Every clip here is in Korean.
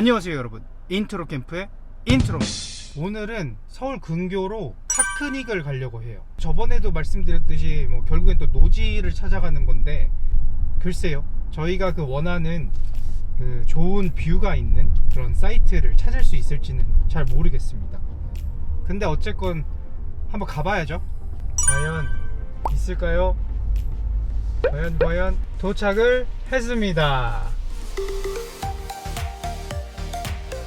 안녕하세요 여러분, 인트로 캠프의 인트로입니다. 오늘은 서울 근교로 타크닉을 가려고 해요. 저번에도 말씀드렸듯이 결국엔 또 노지를 찾아가는 건데, 글쎄요, 저희가 원하는 좋은 뷰가 있는 그런 사이트를 찾을 수 있을지는 잘 모르겠습니다. 근데 어쨌건 한번 가봐야죠. 과연 있을까요? 과연 도착을 했습니다.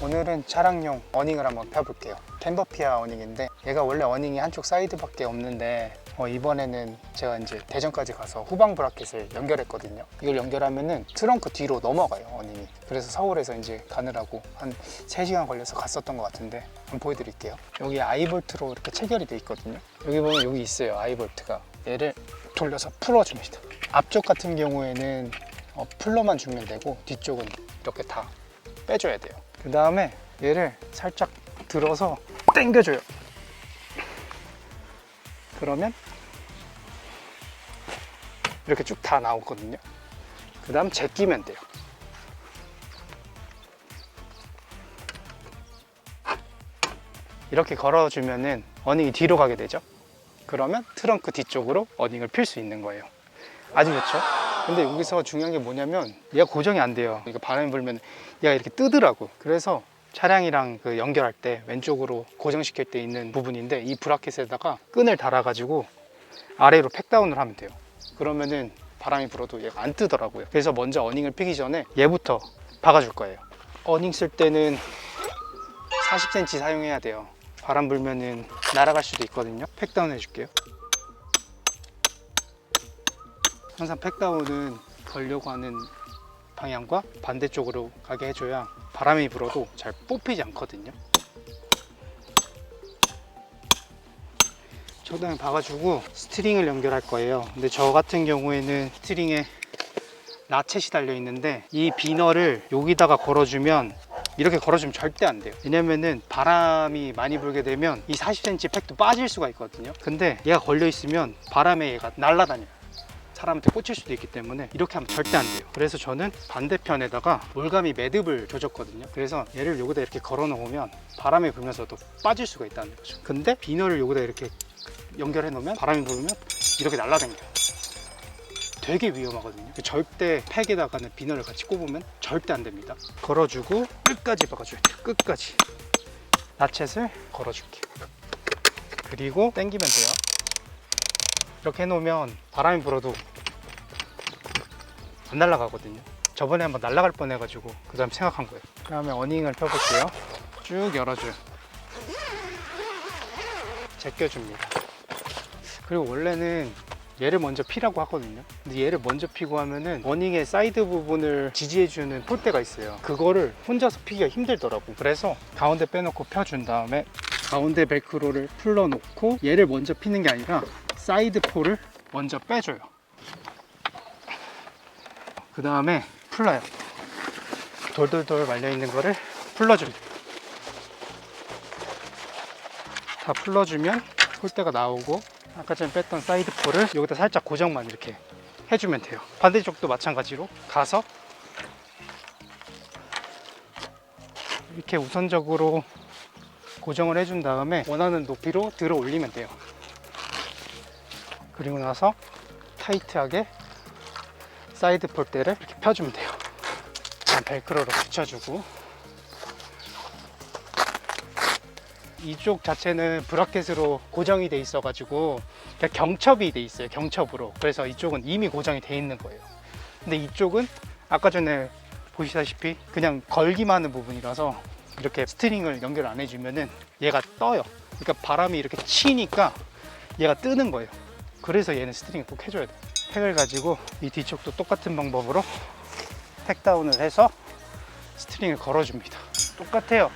오늘은 차량용 어닝을 한번 펴볼게요. 캔버피아 어닝인데 얘가 원래 어닝이 한쪽 사이드밖에 없는데 이번에는 제가 이제 대전까지 가서 후방 브라켓을 연결했거든요. 이걸 연결하면은 트렁크 뒤로 넘어가요, 어닝이. 그래서 서울에서 이제 가느라고 한 3시간 걸려서 갔었던 것 같은데 한번 보여드릴게요. 여기 아이볼트로 이렇게 체결이 돼 있거든요. 여기 보면 여기 있어요, 아이볼트가. 얘를 돌려서 풀어줍니다. 앞쪽 같은 경우에는 풀러만 주면 되고 뒤쪽은 이렇게 다 빼줘야 돼요. 그 다음에 얘를 살짝 들어서 당겨줘요. 그러면 이렇게 쭉 다 나오거든요. 그 다음 제끼면 돼요. 이렇게 걸어주면은 어닝이 뒤로 가게 되죠. 그러면 트렁크 뒤쪽으로 어닝을 필 수 있는 거예요. 아주 좋죠? 근데 여기서 중요한 게 뭐냐면 얘가 고정이 안 돼요. 그러니까 바람이 불면 얘가 이렇게 뜨더라고. 그래서 차량이랑 연결할 때 왼쪽으로 고정시킬 때 있는 부분인데, 이 브라켓에다가 끈을 달아가지고 아래로 팩다운을 하면 돼요. 그러면은 바람이 불어도 얘가 안 뜨더라고요. 그래서 먼저 어닝을 피기 전에 얘부터 박아줄 거예요. 어닝 쓸 때는 40cm 사용해야 돼요. 바람 불면은 날아갈 수도 있거든요. 팩다운 해줄게요. 항상 팩다운은 걸려고 하는 방향과 반대쪽으로 가게 해줘야 바람이 불어도 잘 뽑히지 않거든요. 적당히 박아주고 스트링을 연결할 거예요. 근데 저 같은 경우에는 스트링에 라쳇이 달려 있는데, 이 비너를 여기다가 걸어주면, 이렇게 걸어주면 절대 안 돼요. 왜냐면은 바람이 많이 불게 되면 이 40cm 팩도 빠질 수가 있거든요. 근데 얘가 걸려 있으면 바람에 얘가 날아다녀요. 사람한테 꽂힐 수도 있기 때문에 이렇게 하면 절대 안 돼요. 그래서 저는 반대편에다가 올가미 매듭을 줘줬거든요. 그래서 얘를 여기다 이렇게 걸어 놓으면 바람이 불면서도 빠질 수가 있다는 거죠. 근데 비너를 여기다 이렇게 연결해 놓으면 바람이 불면 이렇게 날아다녀요. 되게 위험하거든요. 절대 팩에다가는 비너를 같이 꼽으면 절대 안 됩니다. 걸어주고 끝까지 박아줘야 돼요. 끝까지. 라쳇을 걸어줄게요. 그리고 당기면 돼요. 이렇게 해놓으면 바람이 불어도 안 날아가거든요. 저번에 한번 날아갈 뻔 해가지고 그 다음 생각한 거예요. 그 다음에 어닝을 펴볼게요. 쭉 열어줘요. 제껴줍니다. 그리고 원래는 얘를 먼저 피라고 하거든요. 근데 얘를 먼저 피고 하면은 어닝의 사이드 부분을 지지해주는 폴대가 있어요. 그거를 혼자서 피기가 힘들더라고. 그래서 가운데 빼놓고 펴준 다음에 가운데 벨크로를 풀러놓고 얘를 먼저 피는 게 아니라 사이드 폴을 먼저 빼줘요. 그 다음에 풀러요. 돌돌돌 말려있는 거를 풀러줍니다. 다 풀러주면 폴대가 나오고, 아까 전에 뺐던 사이드 폴을 여기다 살짝 고정만 이렇게 해주면 돼요. 반대쪽도 마찬가지로 가서 이렇게 우선적으로 고정을 해준 다음에 원하는 높이로 들어 올리면 돼요. 그리고 나서 타이트하게 사이드 폴대를 이렇게 펴주면 돼요. 벨크로로 붙여주고, 이쪽 자체는 브라켓으로 고정이 돼 있어 가지고 경첩이 돼 있어요. 경첩으로. 그래서 이쪽은 이미 고정이 돼 있는 거예요. 근데 이쪽은 아까 전에 보시다시피 그냥 걸기만 하는 부분이라서 이렇게 스트링을 연결 안 해주면은 얘가 떠요. 그러니까 바람이 이렇게 치니까 얘가 뜨는 거예요. 그래서 얘는 스트링을 꼭 해줘야 돼요. 팩을 가지고 이 뒤쪽도 똑같은 방법으로 팩다운을 해서 스트링을 걸어줍니다. 똑같아요.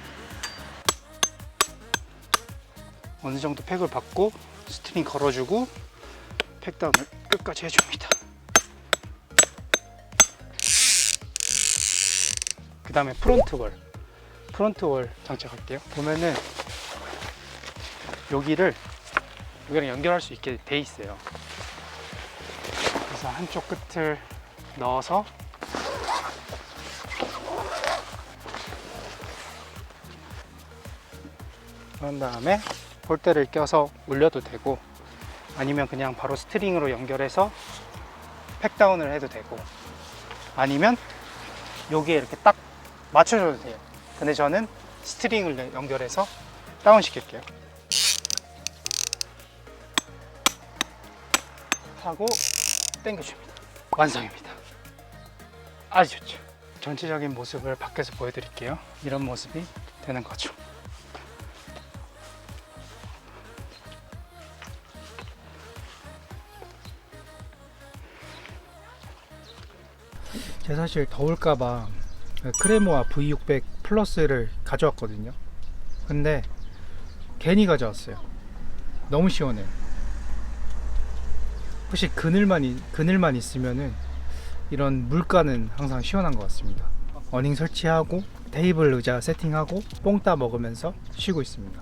어느 정도 팩을 받고 스트링 걸어주고 팩다운을 끝까지 해줍니다. 그 다음에 프론트월 장착할게요. 보면은 여기랑 연결할 수 있게 돼 있어요. 그래서 한쪽 끝을 넣어서 그런 다음에 볼대를 껴서 올려도 되고, 아니면 그냥 바로 스트링으로 연결해서 팩다운을 해도 되고, 아니면 여기에 이렇게 딱 맞춰줘도 돼요. 근데 저는 스트링을 연결해서 다운 시킬게요. 하고 당겨줍니다. 완성입니다. 아주 좋죠. 전체적인 모습을 밖에서 보여드릴게요. 이런 모습이 되는 거죠. 제가 사실 더울까봐 크레모아 V600 플러스를 가져왔거든요. 근데 괜히 가져왔어요. 너무 시원해요. 혹시 그늘만 있으면은 이런 물가는 항상 시원한 것 같습니다. 어닝 설치하고 테이블 의자 세팅하고 뽕 따 먹으면서 쉬고 있습니다.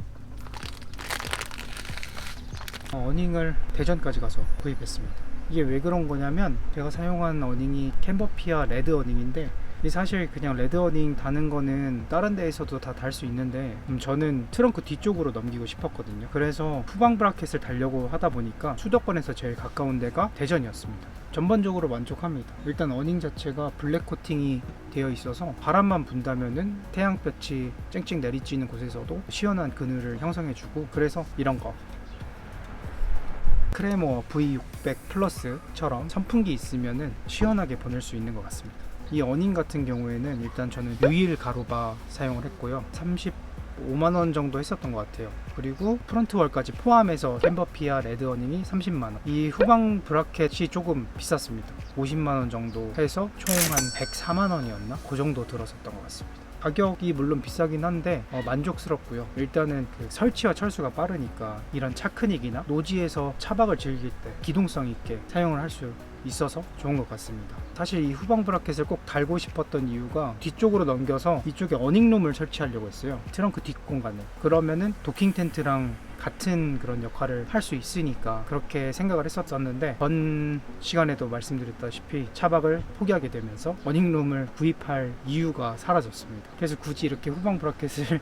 어닝을 대전까지 가서 구입했습니다. 이게 왜 그런 거냐면, 제가 사용한 어닝이 캔버피아 레드 어닝인데, 이 사실 그냥 레드 어닝 다는 거는 다른 데에서도 다 달 수 있는데 저는 트렁크 뒤쪽으로 넘기고 싶었거든요. 그래서 후방 브라켓을 달려고 하다 보니까 수도권에서 제일 가까운 데가 대전이었습니다. 전반적으로 만족합니다. 일단 어닝 자체가 블랙 코팅이 되어 있어서 바람만 분다면은 태양볕이 쨍쨍 내리쬐는 곳에서도 시원한 그늘을 형성해주고, 그래서 이런 거 크레모 V600 플러스처럼 선풍기 있으면은 시원하게 보낼 수 있는 것 같습니다. 이 어닝 같은 경우에는 일단 저는 유일 가로바 사용을 했고요. 35만원 정도 했었던 것 같아요. 그리고 프론트월까지 포함해서 캔버피아 레드 어닝이 30만원. 이 후방 브라켓이 조금 비쌌습니다. 50만원 정도 해서 총 한 104만원이었나? 그 정도 들었었던 것 같습니다. 가격이 물론 비싸긴 한데 만족스럽고요. 일단은 그 설치와 철수가 빠르니까 이런 차크닉이나 노지에서 차박을 즐길 때 기동성 있게 사용을 할 수 있어서 좋은 것 같습니다. 사실 이 후방 브라켓을 꼭 달고 싶었던 이유가 뒤쪽으로 넘겨서 이쪽에 어닝룸을 설치하려고 했어요. 트렁크 뒷공간에. 그러면은 도킹 텐트랑 같은 그런 역할을 할 수 있으니까 그렇게 생각을 했었는데, 전 시간에도 말씀드렸다시피 차박을 포기하게 되면서 어닝룸을 구입할 이유가 사라졌습니다. 그래서 굳이 이렇게 후방 브라켓을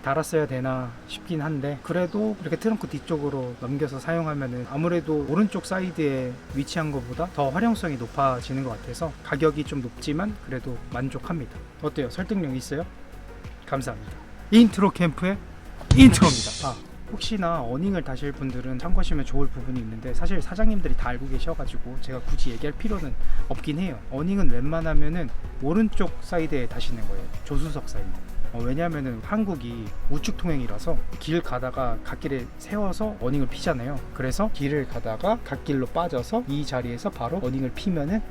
달았어야 되나 싶긴 한데, 그래도 이렇게 트렁크 뒤쪽으로 넘겨서 사용하면은 아무래도 오른쪽 사이드에 위치한 것보다 더 활용성이 높아지는 것 같아서 가격이 좀 높지만 그래도 만족합니다. 어때요? 설득력 있어요? 감사합니다. 인트로 캠프의 인트로입니다. 혹시나 어닝을 다실 분들은 참고하시면 좋을 부분이 있는데, 사실 사장님들이 다 알고 계셔가지고 제가 굳이 얘기할 필요는 없긴 해요. 어닝은 웬만하면은 오른쪽 사이드에 다시는 거예요. 조수석 사이드. 왜냐면은 한국이 우측 통행이라서 길 가다가 갓길에 세워서 어닝을 피잖아요. 그래서 길을 가다가 갓길로 빠져서 이 자리에서 바로 어닝을 피면은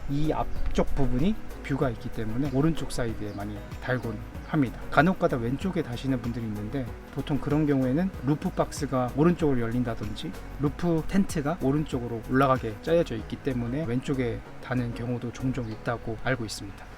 이 앞쪽 부분이 뷰가 있기 때문에 오른쪽 사이드에 많이 달곤 합니다. 간혹가다 왼쪽에 다시는 분들이 있는데, 보통 그런 경우에는 루프 박스가 오른쪽으로 열린다든지 루프 텐트가 오른쪽으로 올라가게 짜여져 있기 때문에 왼쪽에 다는 경우도 종종 있다고 알고 있습니다.